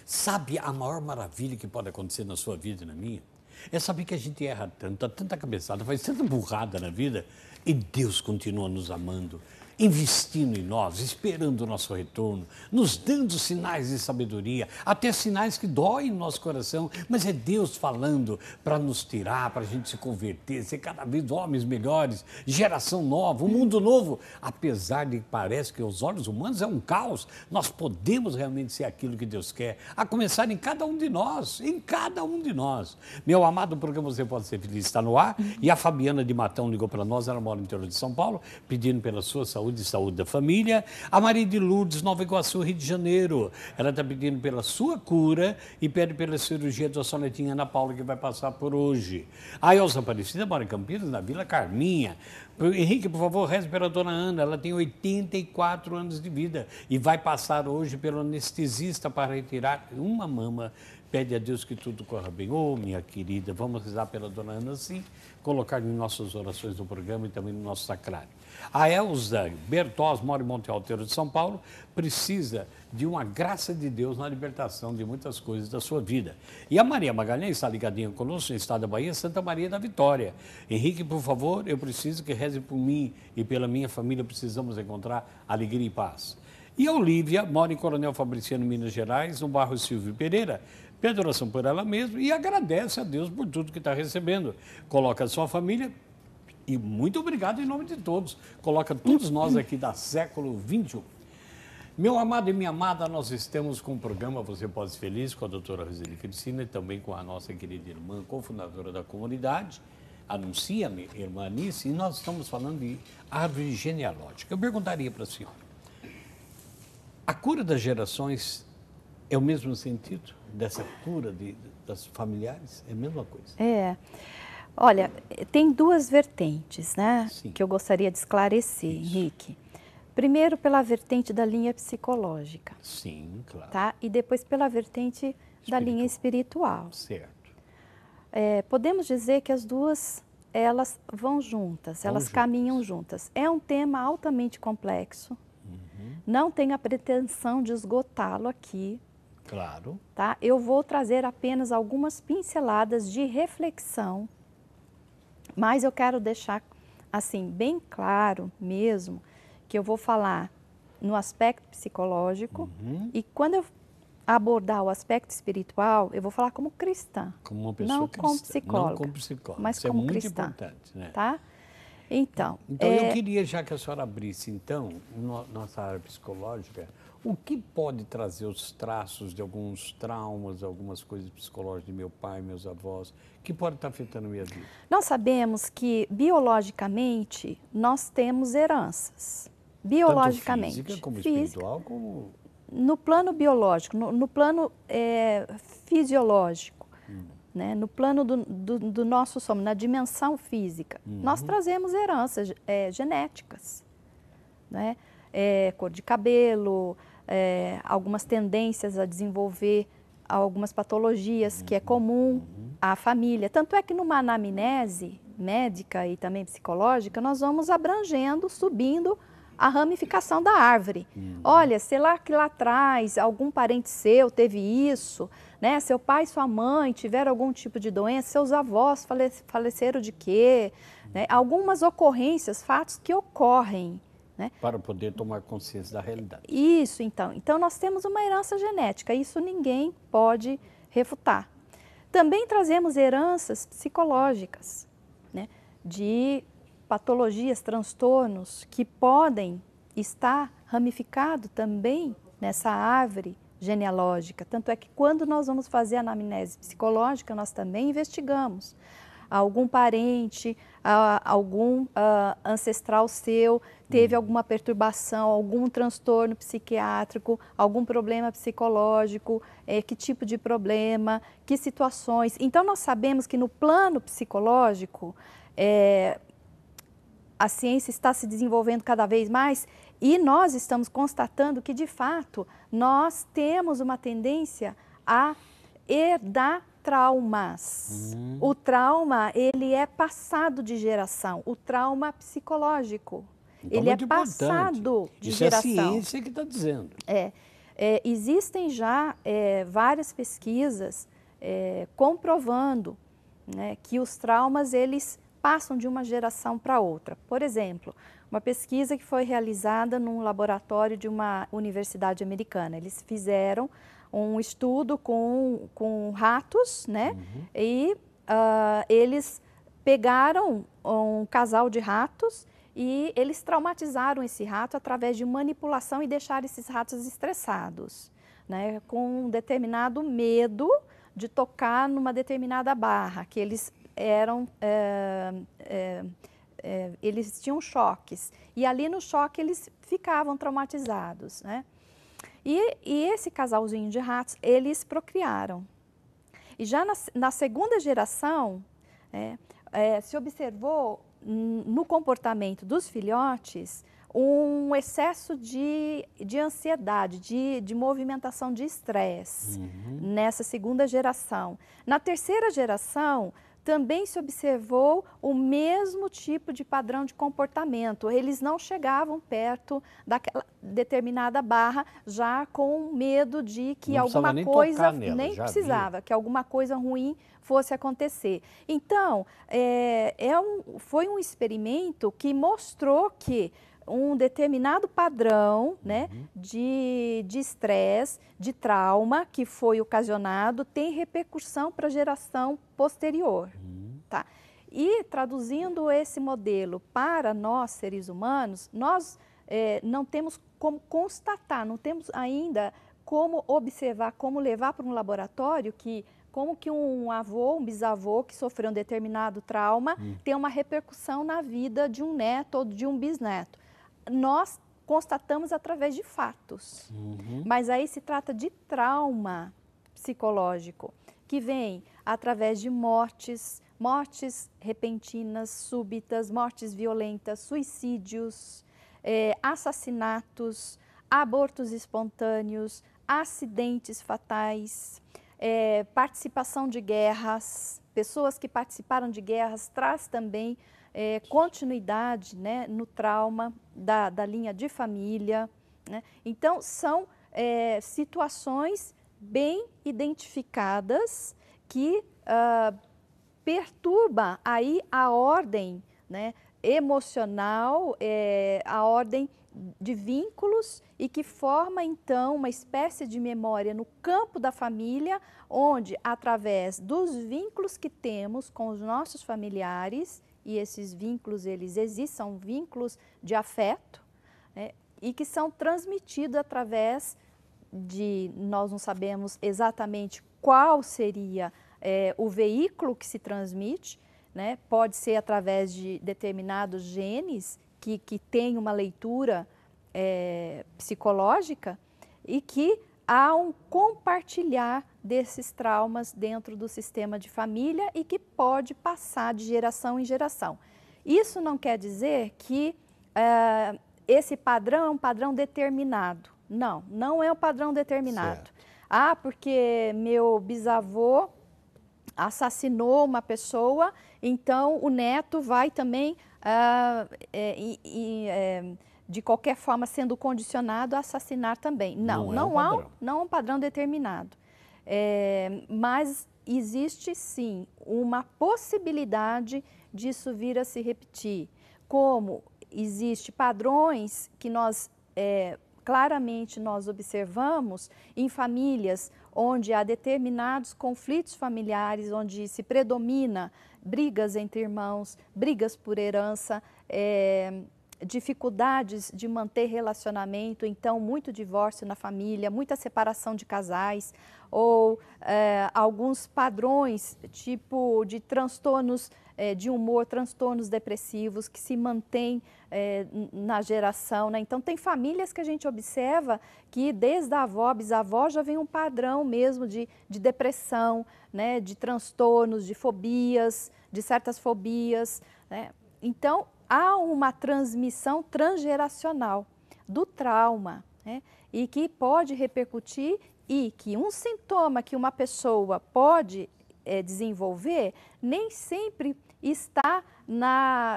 Sabe a maior maravilha que pode acontecer na sua vida e na minha? É saber que a gente erra tanto, dá tanta cabeçada, faz tanta burrada na vida e Deus continua nos amando, investindo em nós, esperando o nosso retorno, nos dando sinais de sabedoria, até sinais que doem no nosso coração, mas é Deus falando para nos tirar, para a gente se converter, ser cada vez homens melhores, geração nova, um mundo novo. Apesar de que parece que aos olhos humanos é um caos, nós podemos realmente ser aquilo que Deus quer, a começar em cada um de nós, em cada um de nós. Meu amado, o programa Você Pode Ser Feliz está no ar e a Fabiana de Matão ligou para nós, ela mora no interior de São Paulo, pedindo pela sua saúde e saúde da família. A Maria de Lourdes, Nova Iguaçu, Rio de Janeiro, ela está pedindo pela sua cura e pede pela cirurgia da sua netinha Ana Paula, que vai passar por hoje. A Elza Aparecida mora em Campinas, na Vila Carminha. Henrique, por favor, reze pela dona Ana, ela tem 84 anos de vida e vai passar hoje pelo anestesista para retirar uma mama. Pede a Deus que tudo corra bem. Ô, minha querida, vamos rezar pela dona Ana, sim, colocar em nossas orações do programa e também no nosso sacrário. A Elza Bertós, mora em Monte Alteiro de São Paulo, precisa de uma graça de Deus na libertação de muitas coisas da sua vida. E a Maria Magalhães está ligadinha conosco no estado da Bahia, Santa Maria da Vitória. Henrique, por favor, eu preciso que reze por mim e pela minha família, precisamos encontrar alegria e paz. E a Olívia mora em Coronel Fabriciano, Minas Gerais, no bairro Silvio Pereira, pede oração por ela mesma e agradece a Deus por tudo que está recebendo. Coloca a sua família e muito obrigado em nome de todos. Coloca todos nós aqui da século XXI. Meu amado e minha amada, nós estamos com o programa Você Pode Ser Feliz com a doutora Roseli Cristina e também com a nossa querida irmã, cofundadora da comunidade, Anuncia-me, irmã Anice, e nós estamos falando de árvore genealógica. Eu perguntaria para a senhora, a cura das gerações é o mesmo sentido dessa cura das familiares? É a mesma coisa? É. Olha, tem duas vertentes, né? Sim. Que eu gostaria de esclarecer, Isso. Henrique. Primeiro pela vertente da linha psicológica. Sim, claro. Tá? E depois pela vertente da linha espiritual. Certo. Podemos dizer que as duas, elas vão juntas, elas caminham juntas. É um tema altamente complexo. Não tenho a pretensão de esgotá-lo aqui. Claro. Tá? Eu vou trazer apenas algumas pinceladas de reflexão, mas eu quero deixar assim bem claro mesmo que eu vou falar no aspecto psicológico e quando eu abordar o aspecto espiritual, eu vou falar como cristã, Como uma pessoa não cristã, como psicóloga, não como psicóloga. mas Isso como é muito cristã, importante, né? tá? Então, eu queria já que a senhora abrisse, então, nossa área psicológica, o que pode trazer os traços de alguns traumas, algumas coisas psicológicas de meu pai, meus avós, que pode estar afetando a minha vida? Nós sabemos que biologicamente nós temos heranças. Biologicamente. Tanto física como espiritual, como... No plano biológico, no plano fisiológico, né? No plano do nosso somo, na dimensão física, nós trazemos heranças genéticas, né? Cor de cabelo, algumas tendências a desenvolver algumas patologias que é comum à família. Tanto é que numa anamnese médica e também psicológica, nós vamos abrangendo, subindo a ramificação da árvore. Olha, sei lá que lá atrás algum parente seu teve isso, né? Seu pai e sua mãe tiveram algum tipo de doença, seus avós faleceram de quê? Né? Algumas ocorrências, fatos que ocorrem. Né? Para poder tomar consciência da realidade. Isso, então. Então, nós temos uma herança genética, isso ninguém pode refutar. Também trazemos heranças psicológicas, né? De patologias, transtornos que podem estar ramificados também nessa árvore genealógica. Tanto é que quando nós vamos fazer a anamnese psicológica, nós também investigamos algum parente, algum ancestral seu teve alguma perturbação, algum transtorno psiquiátrico, algum problema psicológico, que tipo de problema, que situações. Então, nós sabemos que no plano psicológico, a ciência está se desenvolvendo cada vez mais e nós estamos constatando que, de fato, nós temos uma tendência a herdar traumas. O trauma, ele é passado de geração, o trauma psicológico. Então, ele é passado de geração. Isso é a ciência que está dizendo. Existem já várias pesquisas comprovando, né, que os traumas eles passam de uma geração para outra. Por exemplo, uma pesquisa que foi realizada num laboratório de uma universidade americana. Eles fizeram um estudo com ratos, né? E eles pegaram um casal de ratos e eles traumatizaram esse rato através de manipulação e deixaram esses ratos estressados, né? Com um determinado medo de tocar numa determinada barra, que eles eram, eles tinham choques, e ali no choque eles ficavam traumatizados, né? E esse casalzinho de ratos, eles procriaram. E já na segunda geração, se observou no comportamento dos filhotes um excesso de ansiedade, de movimentação de estresse nessa segunda geração. Na terceira geração, também se observou o mesmo tipo de padrão de comportamento. Eles não chegavam perto daquela determinada barra já com medo de que alguma coisa, nem precisava, que alguma coisa ruim fosse acontecer. Então, foi um experimento que mostrou que um determinado padrão, né, de estresse, de trauma que foi ocasionado, tem repercussão para a geração posterior. Tá? E traduzindo esse modelo para nós, seres humanos, nós não temos como constatar, não temos ainda como observar, como levar para um laboratório como que um avô, um bisavô que sofreu um determinado trauma tem uma repercussão na vida de um neto ou de um bisneto. Nós constatamos através de fatos, mas aí se trata de trauma psicológico, que vem através de mortes repentinas, súbitas, mortes violentas, suicídios, assassinatos, abortos espontâneos, acidentes fatais, participação de guerras, pessoas que participaram de guerras traz também continuidade, né, no trauma da linha de família, né? Então, são situações bem identificadas que perturba aí a ordem, né, emocional, a ordem de vínculos e que forma então uma espécie de memória no campo da família, onde através dos vínculos que temos com os nossos familiares, e esses vínculos eles existem, são vínculos de afeto, né, e que são transmitidos através de, nós não sabemos exatamente qual seria o veículo que se transmite, né? Pode ser através de determinados genes que têm uma leitura psicológica e que há um compartilhar desses traumas dentro do sistema de família e que pode passar de geração em geração. Isso não quer dizer que esse padrão é um padrão determinado. Não, não é um padrão determinado. Certo. Ah, porque meu bisavô assassinou uma pessoa, então o neto vai também, de qualquer forma, sendo condicionado a assassinar também. Não é um padrão determinado. Mas existe sim uma possibilidade disso vir a se repetir. Como existem padrões que claramente nós observamos em famílias onde há determinados conflitos familiares, onde se predomina brigas entre irmãos, brigas por herança, dificuldades de manter relacionamento, então muito divórcio na família, muita separação de casais, ou alguns padrões tipo de transtornos de humor, transtornos depressivos que se mantêm na geração, né? Então tem famílias que a gente observa que desde a avó, bisavó já vem um padrão mesmo de depressão, né? De transtornos, de fobias, de certas fobias, né? Então há uma transmissão transgeracional do trauma, né? E que pode repercutir e que um sintoma que uma pessoa pode desenvolver nem sempre está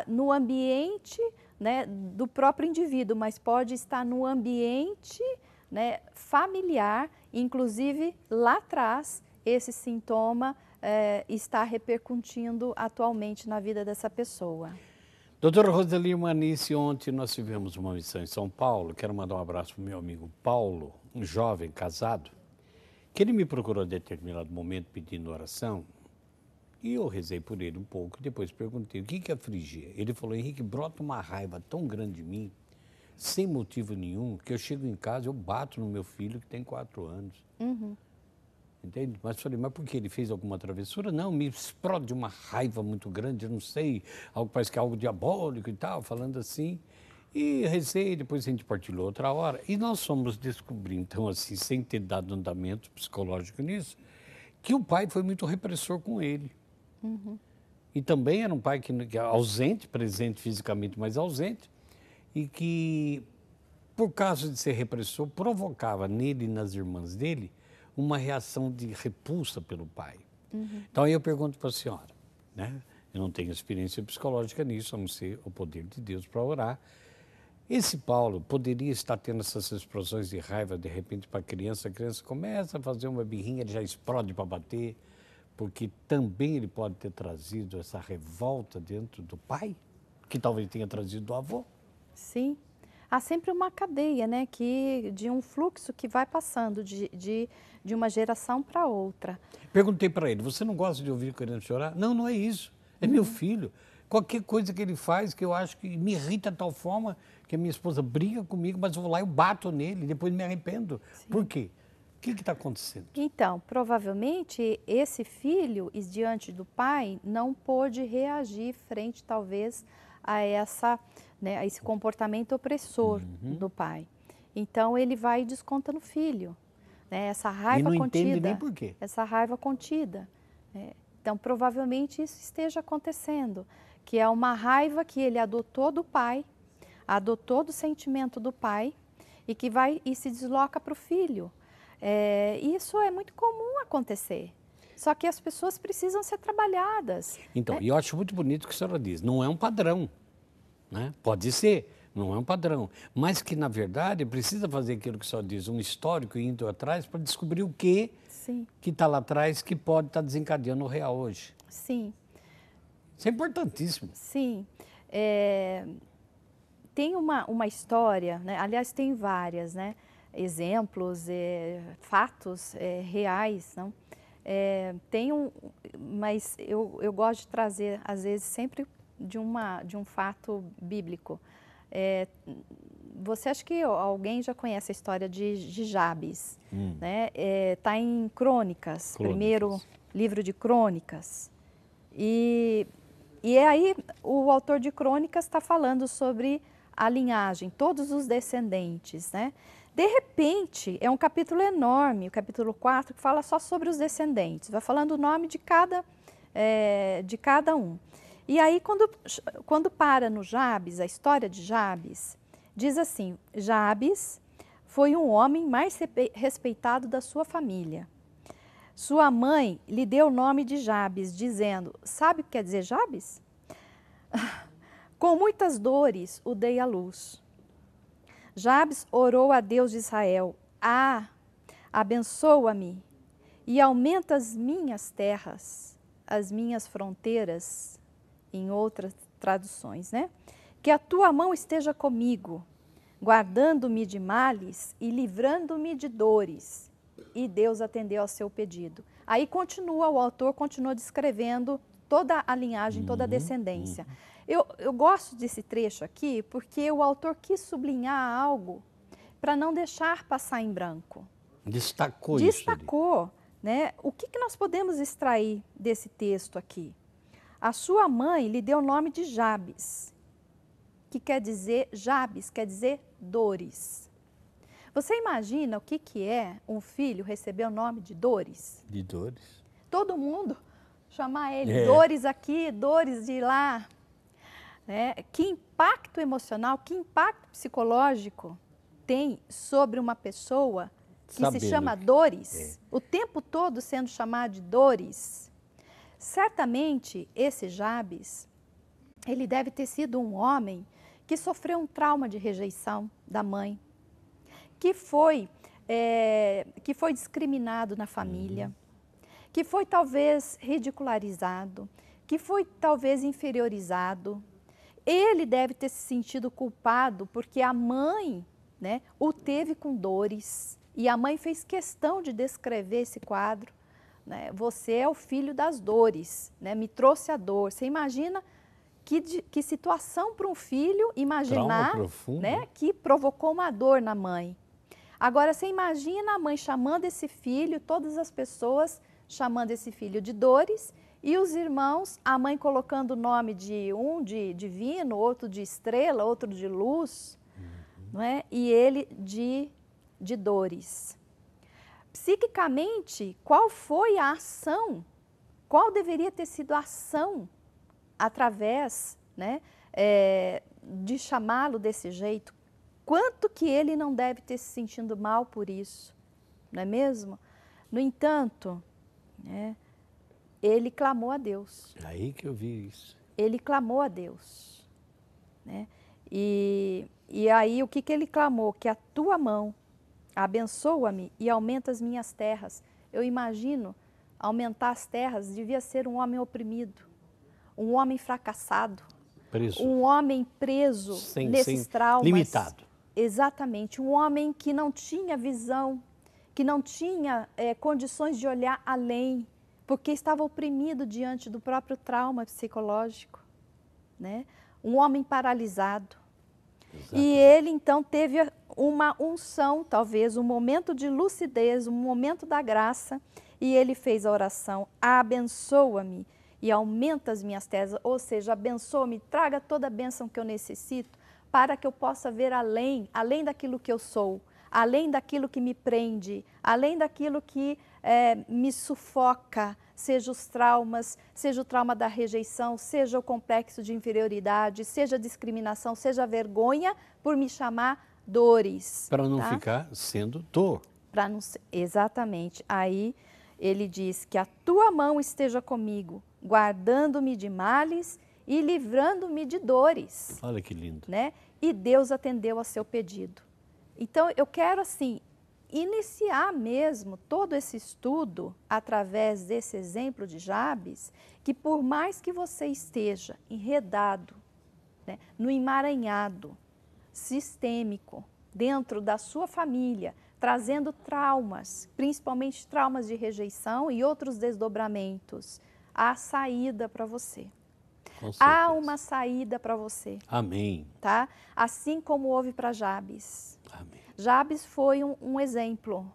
no ambiente, né, do próprio indivíduo, mas pode estar no ambiente né, familiar, inclusive lá atrás esse sintoma está repercutindo atualmente na vida dessa pessoa. Doutora Roseli Manice, ontem nós tivemos uma missão em São Paulo. Quero mandar um abraço para o meu amigo Paulo, um jovem casado, que ele me procurou em determinado momento pedindo oração. E eu rezei por ele um pouco, depois perguntei o que afligia. Ele falou: Henrique, brota uma raiva tão grande em mim, sem motivo nenhum, que eu chego em casa, eu bato no meu filho que tem 4 anos. Entende? Mas falei, mas por que? Ele fez alguma travessura? Não, me explode uma raiva muito grande, eu não sei, algo, parece que é algo diabólico e tal, falando assim. E rezei, depois a gente partilhou outra hora. E nós fomos descobrir, então, assim, sem ter dado andamento psicológico nisso, que o pai foi muito repressor com ele. E também era um pai que ausente, presente fisicamente, mas ausente, e que, por causa de ser repressor, provocava nele e nas irmãs dele uma reação de repulsa pelo pai. Então aí eu pergunto para a senhora, né? Eu não tenho experiência psicológica nisso, a não ser o poder de Deus para orar. Esse Paulo poderia estar tendo essas explosões de raiva de repente para a criança começa a fazer uma birrinha, ele já explode para bater, porque também ele pode ter trazido essa revolta dentro do pai, que talvez tenha trazido do avô. Sim. Há sempre uma cadeia, né, de um fluxo que vai passando de uma geração para outra. Perguntei para ele, você não gosta de ouvir querendo chorar? Não, não é isso. É meu filho. Qualquer coisa que ele faz que eu acho que me irrita de tal forma que a minha esposa briga comigo, mas eu vou lá e bato nele, depois me arrependo. Sim. Por quê? O que está acontecendo? Então, provavelmente, esse filho, diante do pai, não pôde reagir frente, talvez, a a esse comportamento opressor do pai. Então, ele vai e desconta no filho, né? Essa raiva e não contida. entende nem por quê. Essa raiva contida. Né? Então, provavelmente, isso esteja acontecendo, que é uma raiva que ele adotou do pai, adotou do sentimento do pai e que vai e se desloca para o filho. Isso é muito comum acontecer. Só que as pessoas precisam ser trabalhadas. Então, né? e eu acho muito bonito o que a senhora diz, não é um padrão, né? Pode ser, não é um padrão, mas que, na verdade, precisa fazer aquilo que a senhora diz, um histórico indo atrás para descobrir o que está lá atrás que pode estar desencadeando o real hoje. Sim. Isso é importantíssimo. Sim. Tem uma história, né? Aliás, tem várias, né? Exemplos, fatos reais, não? Mas eu gosto de trazer, às vezes, sempre de um fato bíblico. Você acha que alguém já conhece a história de Jabes? Né? Está em Crônicas, primeiro livro de Crônicas. E aí o autor de Crônicas está falando sobre a linhagem, todos os descendentes, né? De repente, é um capítulo enorme, o capítulo 4, que fala só sobre os descendentes, vai falando o nome de cada um. E aí, quando para no Jabes, a história de Jabes, diz assim, Jabes foi um homem mais respeitado da sua família. Sua mãe lhe deu o nome de Jabes, dizendo, sabe o que quer dizer Jabes? Com muitas dores o dei à luz. Jabes orou a Deus de Israel, abençoa-me e aumenta as minhas terras, as minhas fronteiras, em outras traduções, né? Que a tua mão esteja comigo, guardando-me de males e livrando-me de dores. E Deus atendeu ao seu pedido. Aí o autor continua descrevendo toda a linhagem, toda a descendência. Eu gosto desse trecho aqui porque o autor quis sublinhar algo para não deixar passar em branco. Destacou isso. Destacou, né? O que nós podemos extrair desse texto aqui? A sua mãe lhe deu o nome de Jabes, que quer dizer, Jabes quer dizer dores. Você imagina o que é um filho receber o nome de dores? De dores. Todo mundo chamar ele dores aqui, dores de lá. Que impacto emocional, que impacto psicológico tem sobre uma pessoa que se chama Dores, o tempo todo sendo chamada de Dores. Certamente, esse Jabes, ele deve ter sido um homem que sofreu um trauma de rejeição da mãe, que foi discriminado na família, que foi talvez ridicularizado, que foi talvez inferiorizado. Ele deve ter se sentido culpado porque a mãe, né, o teve com dores. E a mãe fez questão de descrever esse quadro. Né? Você é o filho das dores, né? Me trouxe a dor. Você imagina que situação para um filho imaginar, né, que provocou uma dor na mãe. Agora, você imagina a mãe chamando esse filho, todas as pessoas chamando esse filho de dores, e os irmãos, a mãe colocando o nome de um de divino, outro de estrela, outro de luz, não é? E ele de dores. Psiquicamente, qual foi a ação? Qual deveria ter sido a ação através, né, de chamá-lo desse jeito? Quanto que ele não deve ter se sentindo mal por isso, não é mesmo? No entanto, né, ele clamou a Deus. É aí que eu vi isso. Ele clamou a Deus. Né? E aí o que ele clamou? Que a tua mão abençoa-me e aumenta as minhas terras. Eu imagino, aumentar as terras devia ser um homem oprimido, um homem fracassado, preso. Um homem preso nesses traumas. Limitado. Exatamente, um homem que não tinha visão, que não tinha condições de olhar além, porque estava oprimido diante do próprio trauma psicológico, né? Um homem paralisado. Exatamente. E ele, então, teve uma unção, talvez, um momento de lucidez, um momento da graça, e ele fez a oração, abençoa-me e aumenta as minhas terras, ou seja, abençoa-me, traga toda a bênção que eu necessito, para que eu possa ver além daquilo que eu sou, além daquilo que me prende, além daquilo que me sufoca, seja os traumas, seja o trauma da rejeição, seja o complexo de inferioridade, seja a discriminação, seja a vergonha por me chamar dores. Para não ficar sendo dor. Para não ser, exatamente. Aí ele diz que a tua mão esteja comigo, guardando-me de males e livrando-me de dores. Olha que lindo. Né? E Deus atendeu ao seu pedido. Então, eu quero, assim, iniciar mesmo todo esse estudo através desse exemplo de Jabes, que por mais que você esteja enredado, né, no emaranhado sistêmico, dentro da sua família, trazendo traumas, principalmente traumas de rejeição e outros desdobramentos, há saída para você. Há uma saída para você. Amém. Tá? Assim como houve para Jabes. Amém. Jabes foi um exemplo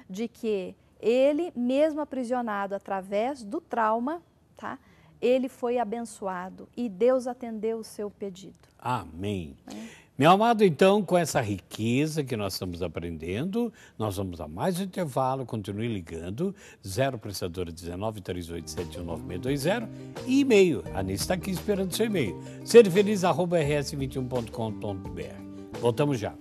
de que ele, mesmo aprisionado através do trauma, tá? Ele foi abençoado e Deus atendeu o seu pedido. Amém. Meu amado, então, com essa riqueza que nós estamos aprendendo, nós vamos a mais um intervalo, continue ligando, 0 prestadora 19 3871 9620 e e-mail, a Anice está aqui esperando seu e-mail, serfeliz@rs21.com.br. Voltamos já.